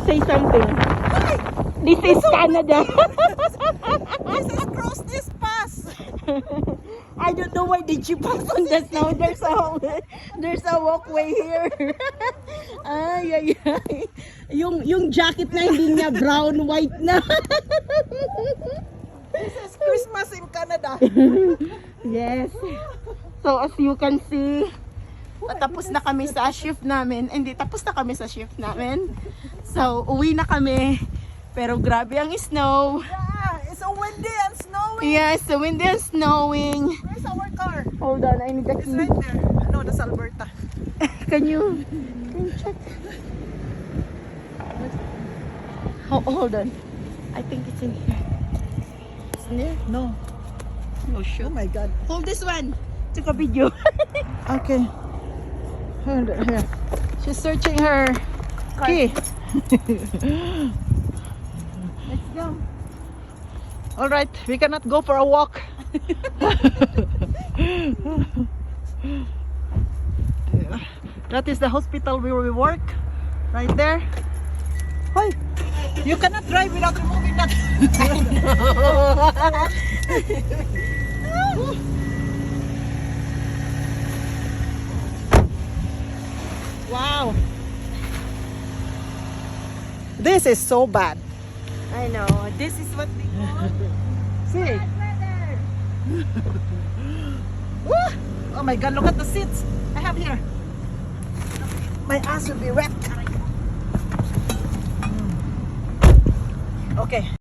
say something. This is Canada. This is cross this pass. I don't know why did you pass on the snow. There's a walkway here. Ay. Yung jacket na hindi niya brown, white na. This is Christmas in Canada. Yes. So as you can see, tapos na kami sa shift namin. Hindi, tapos na kami sa shift namin. So uwi na kami. Pero grabe ang snow. Yeah, it's so windy and snowing. Yes, so windy and snowing. Where's our car? Hold on, I need the It's key. right there. No, that's Alberta. Can you check? Hold on. I think it's in here. It's in there? No. No, sure. Oh my God. Hold this one. Took a video. Okay. Hold it here. She's searching her key. Let's go. All right, we cannot go for a walk. That is the hospital where we work, right there. Hoy, you cannot drive without removing that. Wow. This is so bad. I know. This is what we call See? weather. Woo! Oh my God, look at the seats I have here. My ass will be wet. Okay.